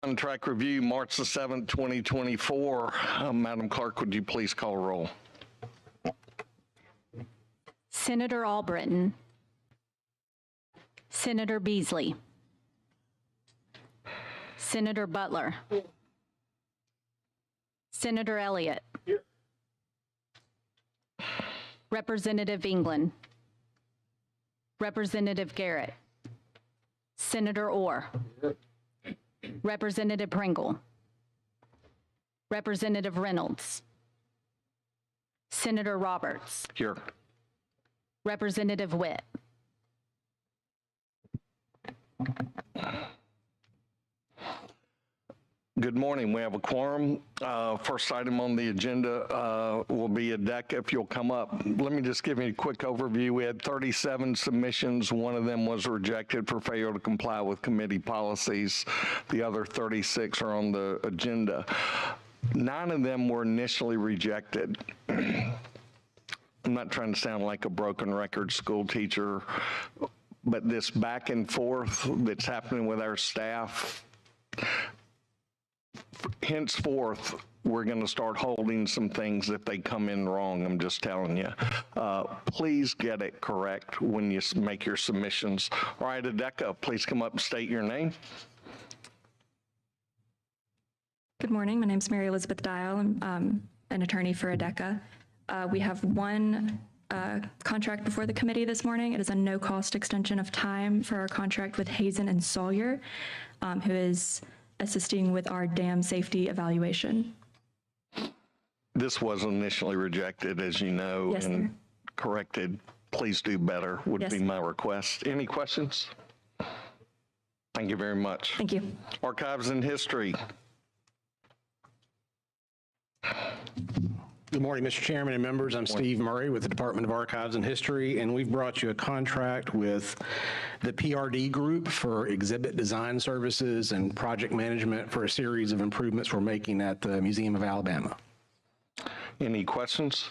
Contract review, March the 7th, 2024. Madam Clerk, would you please call roll? Senator Albritton. Senator Beasley. Senator Butler. Senator Elliott. Here. Representative England. Representative Garrett. Senator Orr. Here. Representative Pringle. Representative Reynolds. Senator Roberts. Here. Representative Witt. Good morning. We have a quorum. First item on the agenda will be ADECA. If you'll come up, let me just give you a quick overview. We had 37 submissions. One of them was rejected for failure to comply with committee policies. The other 36 are on the agenda. 9 of them were initially rejected. I'm not trying to sound like a broken record school teacher, but this back and forth that's happening with our staff, henceforth, we're going to start holding some things if they come in wrong. I'm just telling you. Please get it correct when you make your submissions. All right, ADECA, please come up and state your name. Good morning. My name is Mary Elizabeth Dial. I'm an attorney for ADECA. We have one contract before the committee this morning. It is a no-cost extension of time for our contract with Hazen and Sawyer, who is assisting with our dam safety evaluation. This was initially rejected, as you know, Yes, and sir. corrected. Please do better would Yes. be my request. Any questions? Thank you very much. Thank you. Archives and History. Good morning, Mr. Chairman and members. I'm Steve Murray with the Department of Archives and History, and we've brought you a contract with the PRD Group for exhibit design services and project management for a series of improvements we're making at the Museum of Alabama. Any questions?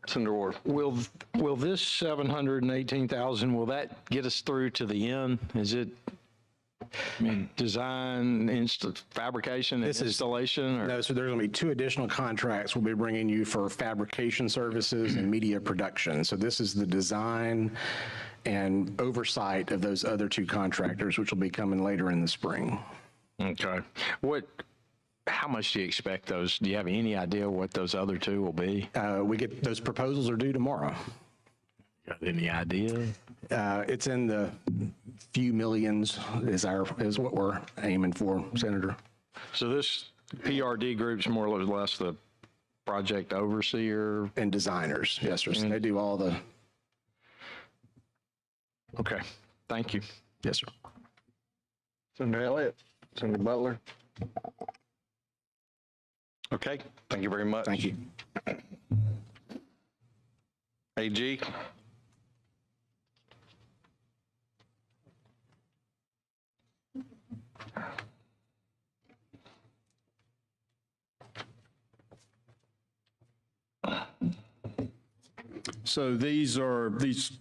Senator Ward. Will this 718,000, will that get us through to the end? Is it, I mean, design, fabrication, and installation? Or? No, so there's going to be 2 additional contracts we'll be bringing you for fabrication services and media production. So this is the design and oversight of those other 2 contractors, which will be coming later in the spring. Okay. How much do you expect those? Do you have any idea what those other 2 will be? We get those proposals are due tomorrow. Got any idea? It's in the few millions is what we're aiming for, Senator. So this PRD group's more or less the project overseer? And designers, yes, sir. So they do all the. Okay, thank you. Yes, sir. Senator Elliott. Senator Butler. Okay, thank you very much. Thank you. AG. So these.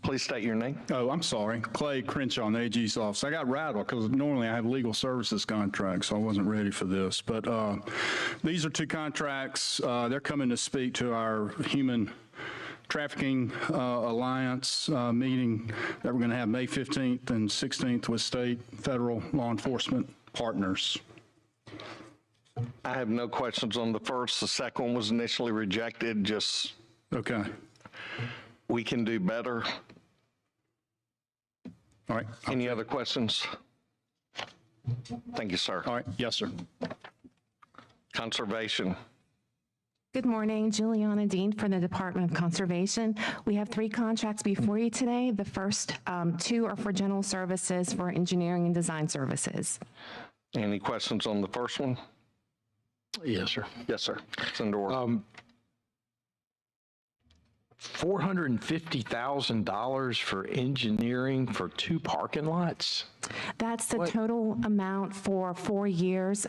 Please state your name. Oh, I'm sorry. Clay Crenshaw in the AG's office. I got rattled because normally I have legal services contracts, so I wasn't ready for this. But these are 2 contracts. They're coming to speak to our Human Trafficking Alliance meeting that we're going to have May 15th and 16th with state, federal law enforcement partners. I have no questions on the first. The second one was initially rejected. Just Okay. we can do better. All right. Any other questions? Thank you, sir. All right. Yes, sir. Conservation. Good morning, Juliana Dean from the Department of Conservation. We have 3 contracts before you today. The first 2 are for general services for engineering and design services. Any questions on the first one? Yes, sir. Yes, sir. Senator Ward. $450,000 for engineering for 2 parking lots? That's the total amount for 4 years.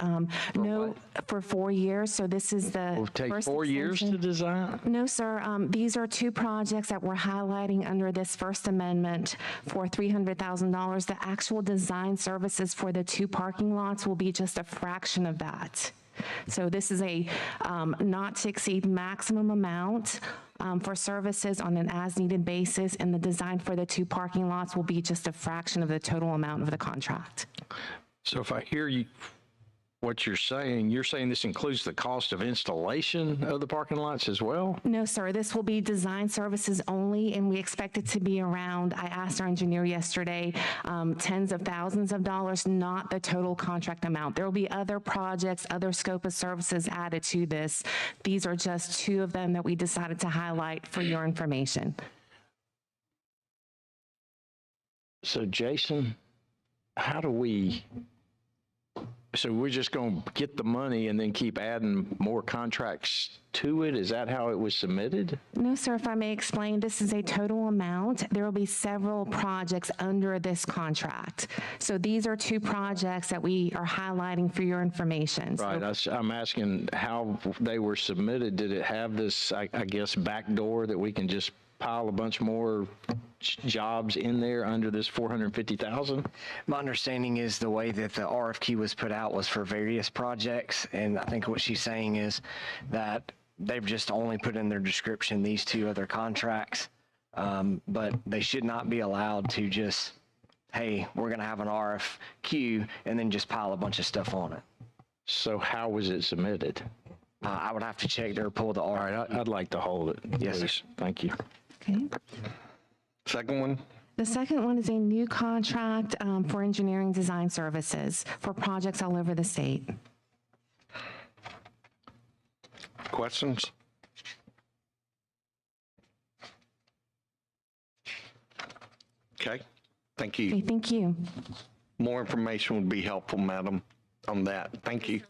For 4 years. So this is the Will it take first 4 years to extension. design? No, sir. These are 2 projects that we're highlighting under this first amendment for $300,000. The actual design services for the 2 parking lots will be just a fraction of that. So this is a not to exceed maximum amount for services on an as-needed basis, and the design for the 2 parking lots will be just a fraction of the total amount of the contract. So if I hear you, what you're saying this includes the cost of installation of the parking lots as well? No, sir, this will be design services only, and we expect it to be around, I asked our engineer yesterday, tens of thousands of dollars, not the total contract amount. There will be other projects, other scope of services added to this. These are just 2 of them that we decided to highlight for your information. So Jason, so we're just going to get the money and then keep adding more contracts to it? Is that how it was submitted? No, sir, if I may explain, this is a total amount. There will be several projects under this contract. So these are 2 projects that we are highlighting for your information. So- Right, I'm asking how they were submitted. Did it have this, I guess, back door that we can just pile a bunch more jobs in there under this 450,000? My understanding is the way that the RFQ was put out was for various projects, and I think what she's saying is that they've just only put in their description these 2 other contracts, but they should not be allowed to just, hey, we're going to have an RFQ and then just pile a bunch of stuff on it. So how was it submitted? I would have to check their pull the RFQ. All right, I'd like to hold it. Yes, sir. please. Thank you. Okay. Second one? The second one is a new contract for engineering design services for projects all over the state. Questions? Okay, thank Okay, you. thank you. More information would be helpful, madam, on that. Thank you.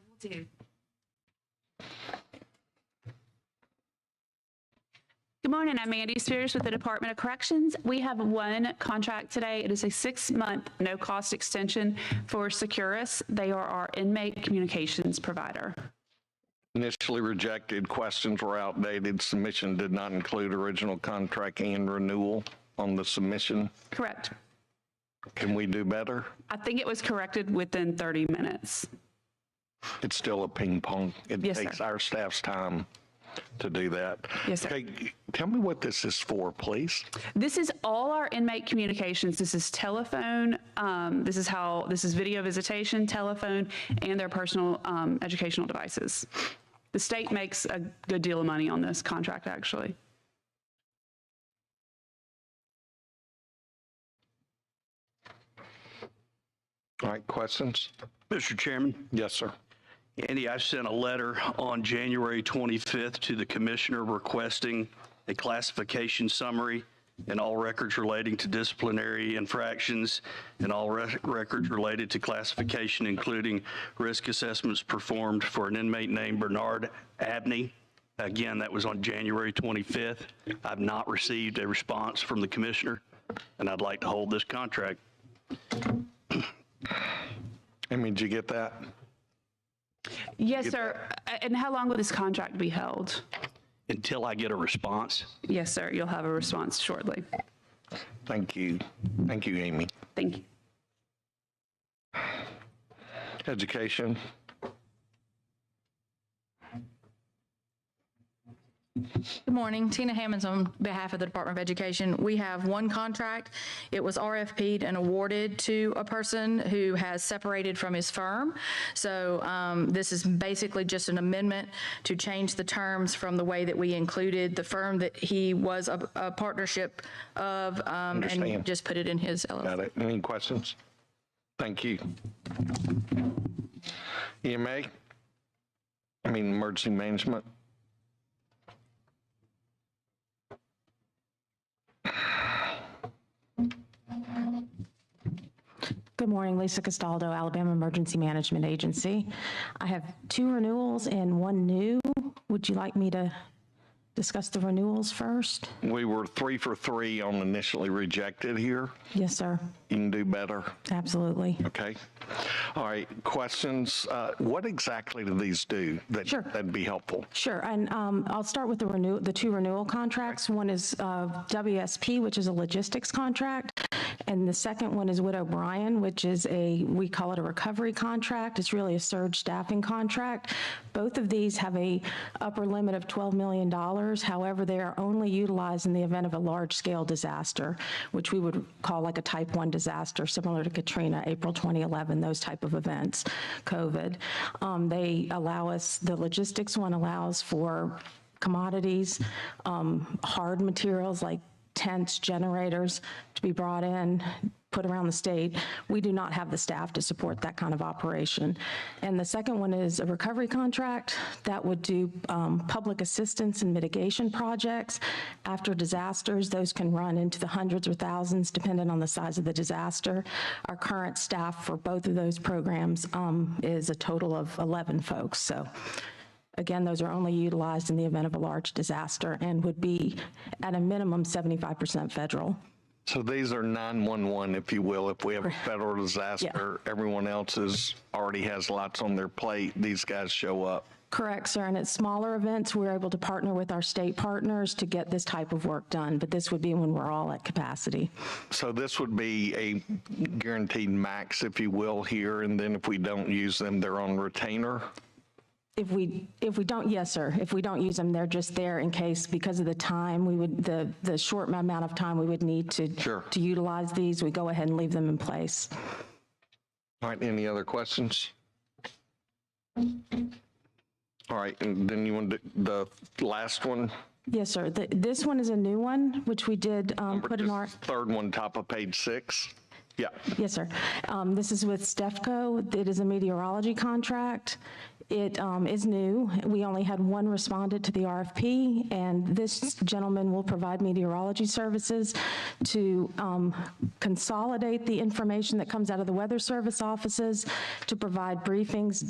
Good morning, I'm Mandy Spears with the Department of Corrections. We have 1 contract today. It is a 6-month no-cost extension for Securus. They are our inmate communications provider. Initially rejected, questions were outdated, submission did not include original contract and renewal on the submission. Correct. Can we do better? I think it was corrected within 30 minutes. It's still a ping pong. It Yes, sir. takes our staff's time to do that. Yes, sir. Okay, tell me what this is for, please. This is all our inmate communications. This is telephone. This is video visitation, telephone, and their personal educational devices. The state makes a good deal of money on this contract, actually. All right, questions? Mr. Chairman, Yes, sir. Andy, I sent a letter on January 25th to the commissioner requesting a classification summary and all records relating to disciplinary infractions and all records related to classification, including risk assessments performed for an inmate named Bernard Abney. Again, that was on January 25th. I've not received a response from the commissioner, and I'd like to hold this contract. Amy, did you get that? Yes, sir. And how long will this contract be held? Until I get a response. Yes, sir. You'll have a response shortly. Thank you. Thank you, Amy. Thank you. Education. Good morning. Tina Hammonds on behalf of the Department of Education. We have 1 contract. It was RFP'd and awarded to a person who has separated from his firm. So this is basically just an amendment to change the terms from the way that we included the firm that he was a partnership of and Understand. just put it in his LLC. Got it. Any questions? Thank you. Emergency management. Good morning, Lisa Castaldo, Alabama Emergency Management Agency. I have 2 renewals and 1 new. Would you like me to discuss the renewals first? We were 3 for 3 on initially rejected here. Yes, sir. You can do better. Absolutely. Okay. All right. Questions? What exactly do these do? Sure. That'd be helpful. Sure, and I'll start with the two renewal contracts. One is WSP, which is a logistics contract, and the second one is Wood O'Brien, which is we call it a recovery contract. It's really a surge staffing contract. Both of these have a upper limit of $12 million. However, they are only utilized in the event of a large-scale disaster, which we would call like a type 1 disaster, similar to Katrina, April 2011, those type of events, COVID. They allow us, the logistics one allows for commodities, hard materials like tents, generators to be brought in, put around the state. We do not have the staff to support that kind of operation. And the second one is a recovery contract that would do public assistance and mitigation projects. After disasters, those can run into the hundreds or thousands depending on the size of the disaster. Our current staff for both of those programs is a total of 11 folks. So again, those are only utilized in the event of a large disaster and would be at a minimum 75% federal. So these are 911, if you will. If we have a federal disaster, everyone else already has lots on their plate. These guys show up. Correct, sir. And at smaller events, we're able to partner with our state partners to get this type of work done. But this would be when we're all at capacity. So this would be a guaranteed max, if you will, here. And then if we don't use them, they're on retainer. If we don't, yes, sir. If we don't use them, they're just there in case, because of the time, we would, the short amount of time we would need to utilize these, we go ahead and leave them in place. All right, any other questions? All right, and then you want the last one? Yes, sir. This one is a new one, which we did put in our... Third one, top of page 6. Yeah. Yes, sir. This is with STEFCO. It is a meteorology contract. It is new. We only had one respondent to the RFP, and this gentleman will provide meteorology services to consolidate the information that comes out of the Weather Service offices, to provide briefings,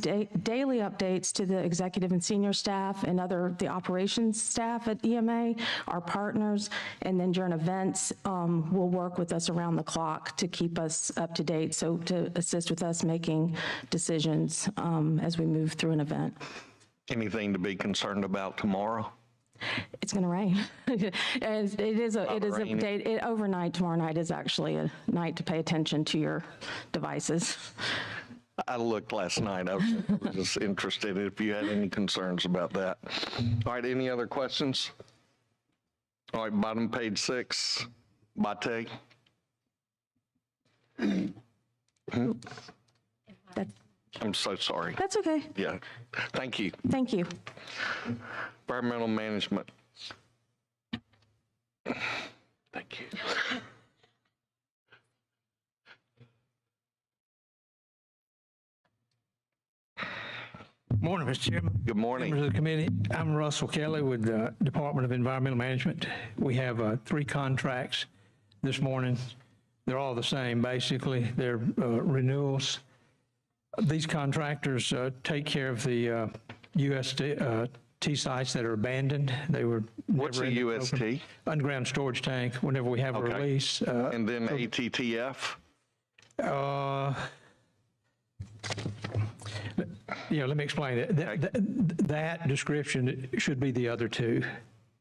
daily updates to the executive and senior staff and the operations staff at EMA, our partners, and then during events, will work with us around the clock to keep us up to date, so to assist with us making decisions as we move through an event. Anything to be concerned about tomorrow? It's going to rain. It is a day. Overnight tomorrow night is actually a night to pay attention to your devices. I looked last night. I was just interested if you had any concerns about that. All right, any other questions? All right, bottom page 6, Bate. I'm so sorry. That's okay. Yeah, thank you. Thank you. Environmental management. Thank you. Morning, Mr. Chairman. Good morning. Members of the committee. I'm Russell Kelly with the Department of Environmental Management. We have 3 contracts this morning. They're all the same, basically. They're renewals. These contractors take care of the UST sites that are abandoned. They were. What's a UST? Underground storage tank, whenever we have a release. And then ATTF? Yeah, let me explain it. That description should be the other 2.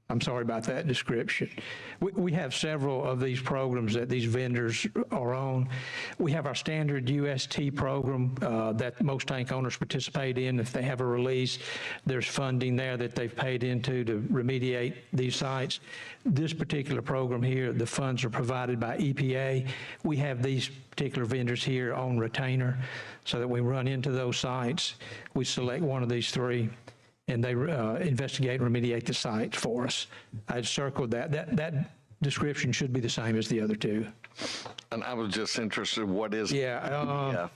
I'm sorry about that description. We have several of these programs that these vendors are on. We have our standard UST program that most tank owners participate in. If they have a release, there's funding there that they've paid into to remediate these sites. This particular program here, the funds are provided by EPA. We have these particular vendors here on retainer so that we run into those sites. We select one of these 3. And they investigate and remediate the site for us. I circled that. That description should be the same as the other 2. And I was just interested, what is I'm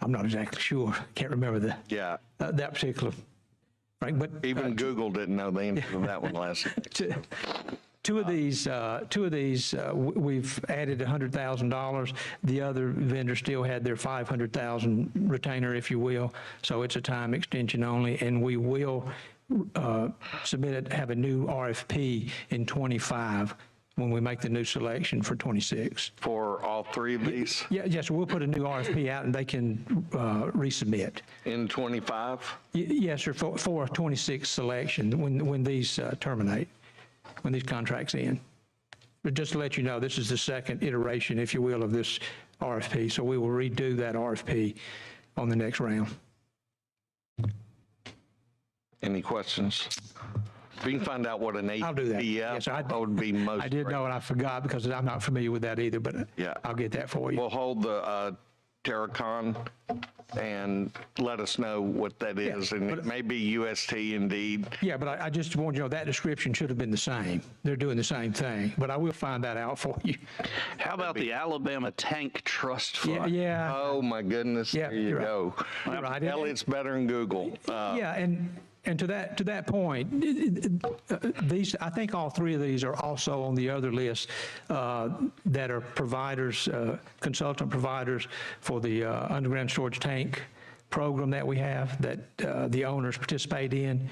not exactly sure. Can't remember that particular. Right, but even Google didn't know the answer to that one last night. Two of these, we've added $100,000. The other vendor still had their $500,000 retainer, if you will. So it's a time extension only, and we will submit it, have a new RFP in 25 when we make the new selection for 26. For all three of these Yeah, yes, we'll put a new RFP out and they can resubmit. in 25? Yes, sir, for a 26 selection when these terminate, when these contracts end. But just to let you know, this is the second iteration, if you will, of this RFP. So we will redo that RFP on the next round. Any questions? If you can find out what an I'll do that. ATF, Yes, sir. that would be most I did great. know and I forgot because I'm not familiar with that either, but Yeah. I'll get that for you. We'll hold the Terracon and let us know what that is. And it may be UST indeed. Yeah, but I just want you to know that description should have been the same. They're doing the same thing, but I will find that out for you. How about the Alabama Tank Trust Fund? Yeah. Oh, my goodness. Yeah, There you you're right. go. You're right. Hell, it's better than Google. Yeah, and to that point, these, I think all three of these are also on the other list that are providers, consultant providers for the underground storage tank program that we have, that the owners participate in.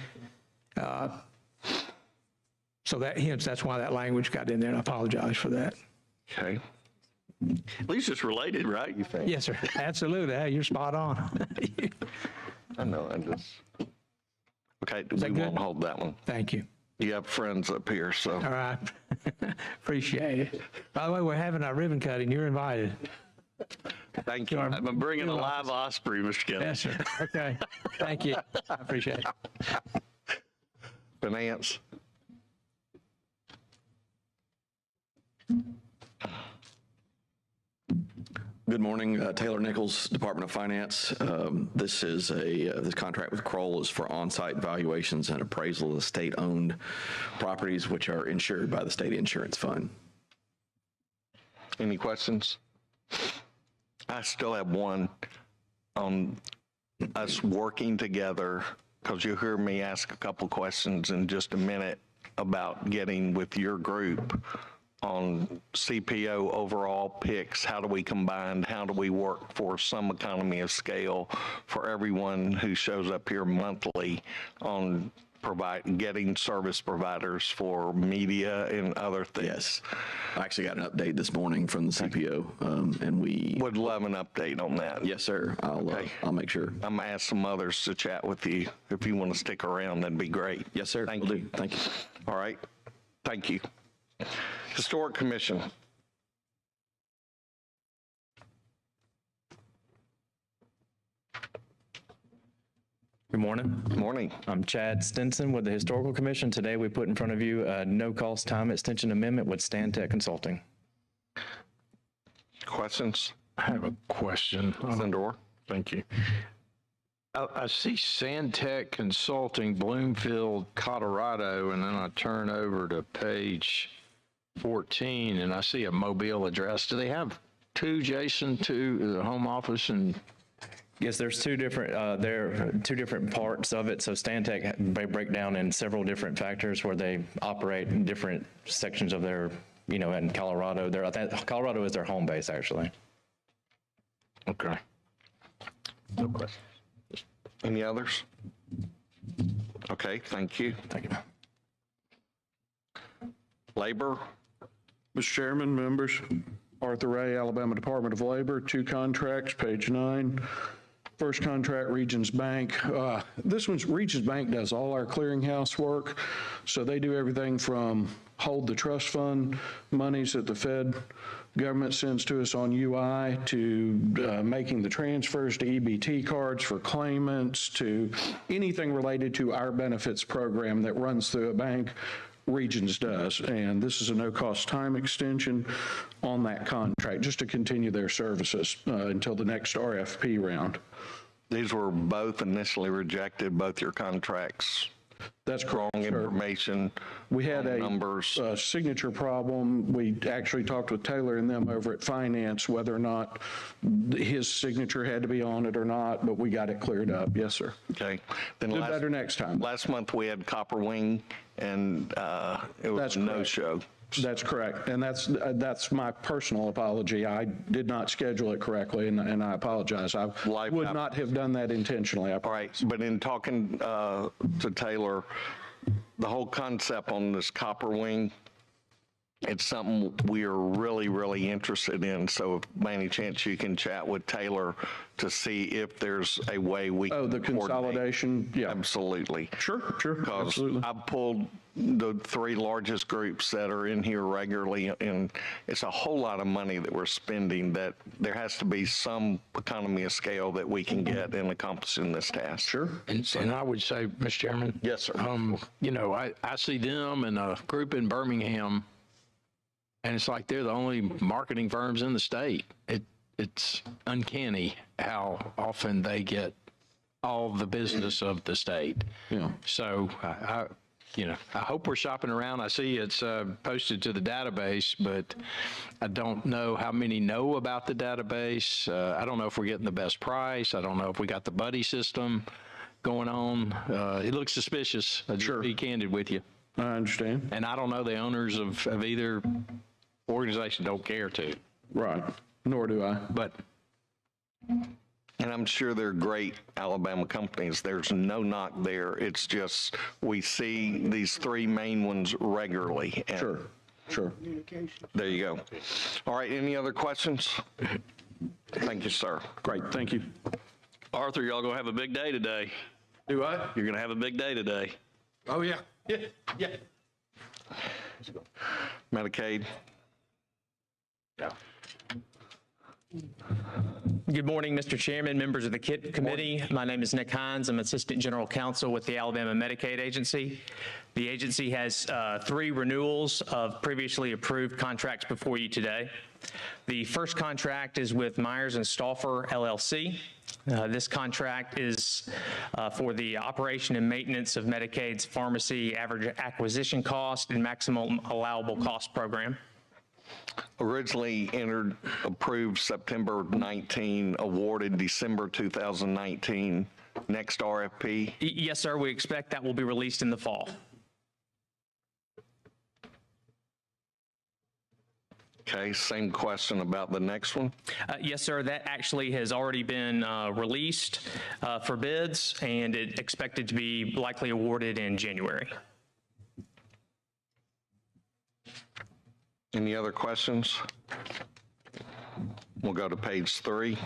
So that's why that language got in there, and I apologize for that. Okay. At least it's related, right? You think? Yes, sir, absolutely. Hey, you're spot on. I know, I just. Okay, we that good? won't hold that one. Thank you. You have friends up here, so. All right. Appreciate it. By the way, we're having our ribbon cutting. You're invited. Thank you. I'm bringing a live osprey, Mr. Kelly. Yes, sir. Okay. Thank you. I appreciate it. Finance. Good morning, Taylor Nichols, Department of Finance. This is this contract with Kroll is for on-site valuations and appraisal of state-owned properties which are insured by the State Insurance Fund. Any questions? I still have one on us working together, because you'll hear me ask a couple questions in just a minute about getting with your group on CPO overall picks. How do we combine? How do we work for some economy of scale for everyone who shows up here monthly on getting service providers for media and other things? Yes. I actually got an update this morning from the CPO, and we would love an update on that. Yes, sir. I'll make sure. I'm gonna ask some others to chat with you. If you want to stick around, that'd be great. Yes, sir. Thank Will you. do. Thank you. All right. Thank you. Historic Commission. Good morning. Good morning. I'm Chad Stinson with the Historical Commission. Today we put in front of you a no-cost time extension amendment with Stantec Consulting. Questions? I have a question. Sandor. Thank you. I see Stantec Consulting, Bloomfield, Colorado, and then I turn over to page 14 and I see a Mobile address. Do they have two, Jason, to the home office? And Yes, there's two different, there are two different parts of it. So Stantec, they break down in several different factors where they operate in different sections of their, in Colorado. Colorado is their home base, actually. Okay. No questions. Any others? Okay, thank you. Thank you. Labor. Mr. Chairman, members, Arthur Ray, Alabama Department of Labor, two contracts, page 9. First contract, Regions Bank. This one's, Regions Bank does all our clearinghouse work. So they do everything from hold the trust fund monies that the Fed government sends to us on UI to making the transfers to EBT cards for claimants to anything related to our benefits program that runs through a bank. Regions does, and this is a no-cost time extension on that contract, just to continue their services until the next RFP round. These were both initially rejected, both your contracts. That's correct, wrong sir. information. We had wrong a numbers. signature problem. We actually talked with Taylor and them over at Finance, whether or not his signature had to be on it or not, but we got it cleared up. Yes, sir. Okay. Then Do better next time. Last month we had Copper Wing, and it was a no-show. That's correct. And that's my personal apology. I did not schedule it correctly, and I apologize. I would not have done that intentionally. All right, but in talking to Taylor, the whole concept on this Copper Wing, it's something we are really, really interested in. So if by any chance you can chat with Taylor to see if there's a way we can the consolidation, yeah. Absolutely. Sure, Because absolutely. I've pulled the 3 largest groups that are in here regularly, and it's a whole lot of money that we're spending, that there has to be some economy of scale that we can get in accomplishing this task. Sure. And I would say, Mr. Chairman. Yes, sir. You know, I see them and a group in Birmingham, and it's like they're the only marketing firms in the state. It's uncanny how often they get all the business of the state. Yeah. So I hope we're shopping around. I see it's posted to the database, but I don't know how many know about the database. I don't know if we're getting the best price. I don't know if we got the buddy system going on. It looks suspicious. I'll just be candid with you. I understand. And I don't know the owners of either organization. Don't care to. Right. Nor do I. But. And I'm sure they're great Alabama companies. There's no knock there. It's just we see these 3 main ones regularly. And Sure. There you go. All right, any other questions? Thank you, sir. Great, thank you. Arthur, y'all gonna have a big day today. Do I? You're gonna have a big day today. Oh, yeah. Yeah. Medicaid. Yeah. Good morning, Mr. Chairman, members of the KIT committee. My name is Nick Hines. I'm Assistant General Counsel with the Alabama Medicaid Agency. The agency has 3 renewals of previously approved contracts before you today. The first contract is with Myers and Stauffer LLC. This contract is for the operation and maintenance of Medicaid's pharmacy average acquisition cost and maximum allowable cost program. Originally approved September 19, awarded December 2019. Next RFP? Yes, sir. We expect that will be released in the fall. Okay, same question about the next one? Yes, sir. That actually has already been released for bids, and it's expected to be likely awarded in January. Any other questions? We'll go to page 3.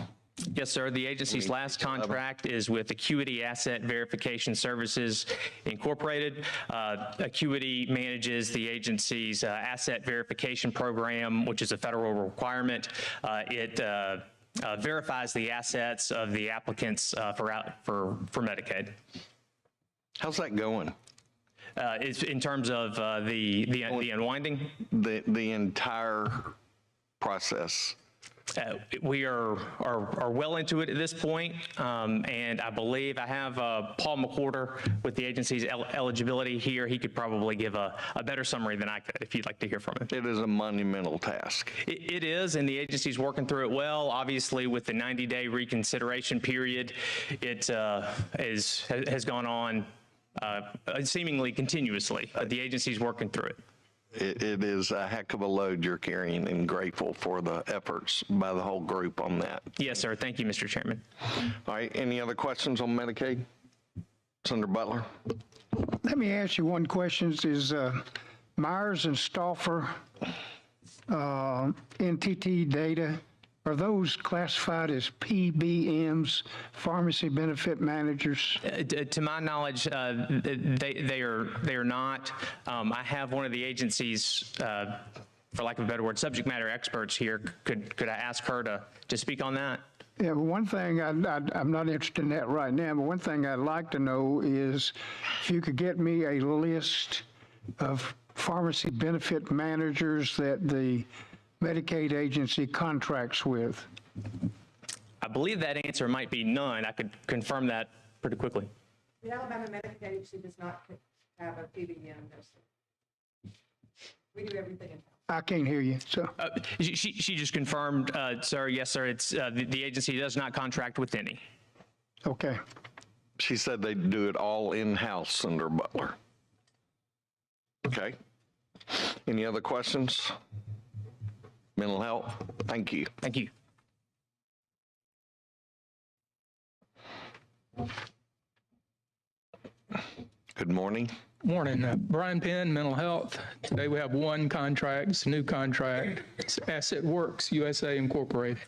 Yes, sir. The agency's last contract is with Acuity Asset Verification Services Incorporated. Acuity manages the agency's asset verification program, which is a federal requirement. It verifies the assets of the applicants for Medicaid. How's that going? It's in terms of the unwinding? The entire process. We are well into it at this point, and I believe I have Paul McWhorter with the agency's eligibility here. He could probably give a better summary than I could if you'd like to hear from him. It is a monumental task. It is, and the agency's working through it well. Obviously, with the 90-day reconsideration period, it has gone on seemingly continuously, but the agency's working through it. It is a heck of a load you're carrying, and grateful for the efforts by the whole group on that. Yes, sir. Thank you, Mr. Chairman. All right, any other questions on Medicaid? Senator Butler? Let me ask you one question. Is Myers and Stauffer NTT data, are those classified as PBMs, pharmacy benefit managers? To my knowledge, they are not. I have one of the agency's, for lack of a better word, subject matter experts here. Could I ask her to speak on that? Yeah, one thing I'm not interested in that right now, but one thing I'd like to know is if you could get me a list of pharmacy benefit managers that the Medicaid agency contracts with. I believe that answer might be none. I could confirm that pretty quickly. The Alabama Medicaid Agency does not have a PBM. We do everything in-house. I can't hear you, so. She just confirmed, sir, yes, sir, it's, the agency does not contract with any. Okay. She said they do it all in-house under Butler. Okay. Any other questions? Mental health? Thank you. Thank you. Good morning. Morning. Brian Penn, Mental Health. Today we have one contract. It's a new contract. It's Asset Works USA Incorporated.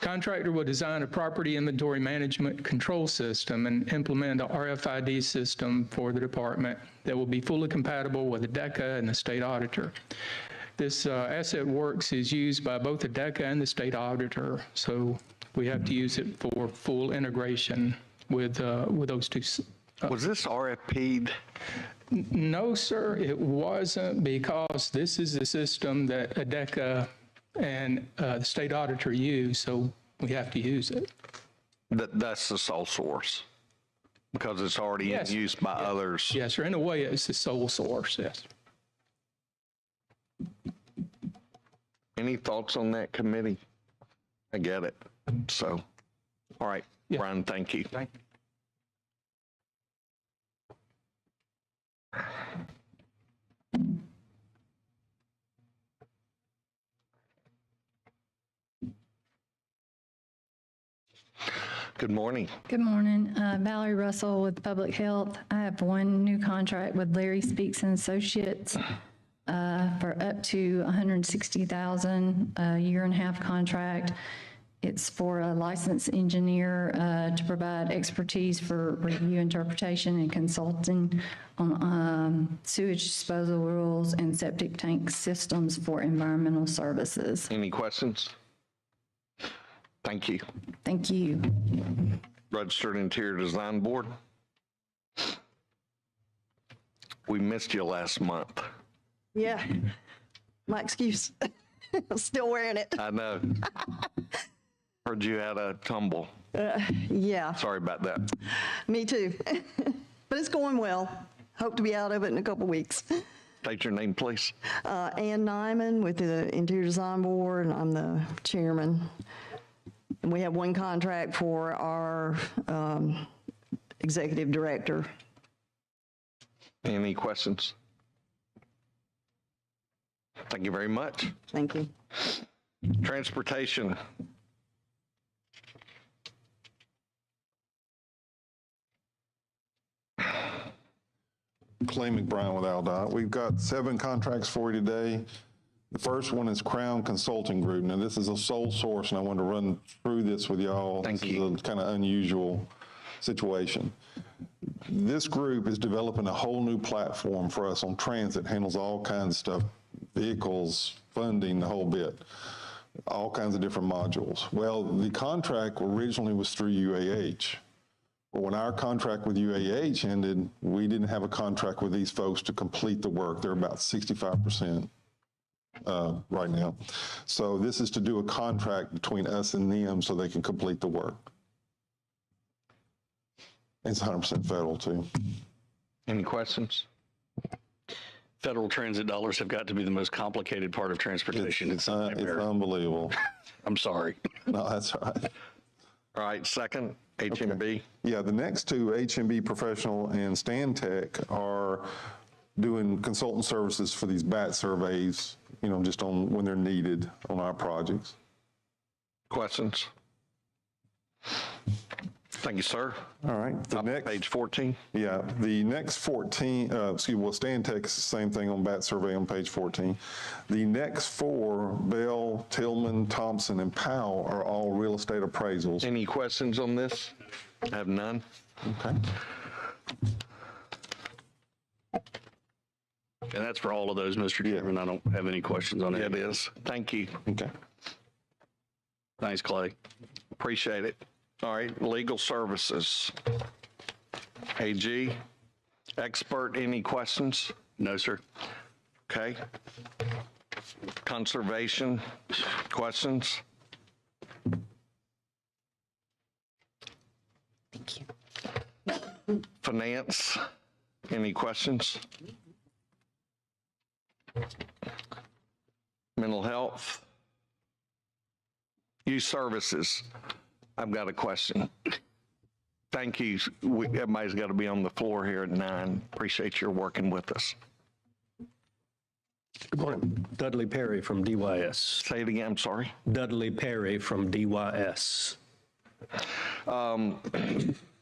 Contractor will design a property inventory management control system and implement a RFID system for the department that will be fully compatible with ADECA and the state auditor. This Asset Works is used by both ADECA and the state auditor, so we have to use it for full integration with those two. Was this RFP'd? No, sir, it wasn't, because this is the system that ADECA and the state auditor use, so we have to use it. That's the sole source, because it's already Yes. in use by others. Yes, sir, in a way, it's the sole source, yes. Any thoughts on that, committee? I get it. So, all right, Brian, thank you. Thank you. Good morning. Good morning. Valerie Russell with Public Health. I have one new contract with Larry Speaks and Associates for up to $160,000, a year-and-a-half contract. It's for a licensed engineer to provide expertise for review, interpretation, and consulting on sewage disposal rules and septic tank systems for environmental services. Any questions? Thank you. Thank you. Registered Interior Design Board. We missed you last month. Yeah, my excuse. I'm still wearing it. I know. Heard you had a tumble. Yeah, Sorry about that. me too. But it's going well. Hope to be out of it in a couple weeks. State your name, please. Ann Nyman with the Interior Design Board, and I'm the chairman. And we have one contract for our executive director. Any questions? Thank you very much. Thank you. Transportation. Clay McBride with AlDOT. We've got 7 contracts for you today. The first one is Crown Consulting Group. Now, this is a sole source, and I want to run through this with y'all. This is a kind of unusual situation. This group is developing a whole new platform for us on transit, handles all kinds of stuff, vehicles, funding, the whole bit, all kinds of different modules. Well, the contract originally was through UAH. Well, when our contract with UAH ended, we didn't have a contract with these folks to complete the work. They're about 65% right now. So this is to do a contract between us and them so they can complete the work. It's 100% federal too. Any questions? Federal transit dollars have got to be the most complicated part of transportation. It's unbelievable. I'm sorry. No, that's all right. All right, second, HMB. Okay. Yeah, the next two, HMB Professional and Stantec, are doing consultant services for these BAT surveys, you know, just on when they're needed on our projects. Questions? Thank you, sir. All right. The next, page 14. Yeah, the next 14, Stantec is the same thing on BAT survey on page 14. The next 4, Bell, Tillman, Thompson, and Powell, are all real estate appraisals. Any questions on this? I have none. Okay. And that's for all of those, Mr. Chairman. I don't have any questions on it. Yeah, it is. Thank you. Okay. Thanks, Clay. Appreciate it. All right, legal services. AG, expert, any questions? No, sir. Okay. Conservation, questions? Thank you. Finance, any questions? Mental health? Youth services, I've got a question. Thank you. Everybody's got to be on the floor here at 9. Appreciate your working with us. Good morning. Dudley Perry from DYS. Say it again, I'm sorry. Dudley Perry from DYS.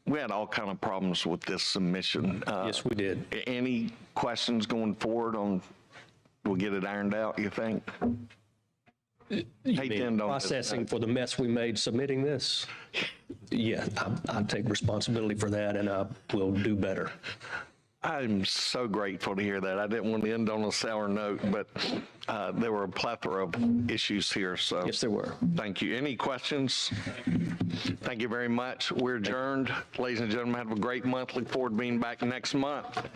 We had all kind of problems with this submission. Yes, we did. Any questions going forward on, we'll get it ironed out, you think? You mean processing for the mess we made submitting this? Yeah, I take responsibility for that, and I will do better. I'm so grateful to hear that. I didn't want to end on a sour note, but there were a plethora of issues here, so. Yes, there were. Thank you. Any questions? Thank you very much. We're adjourned. Ladies and gentlemen, have a great month. Look forward to being back next month.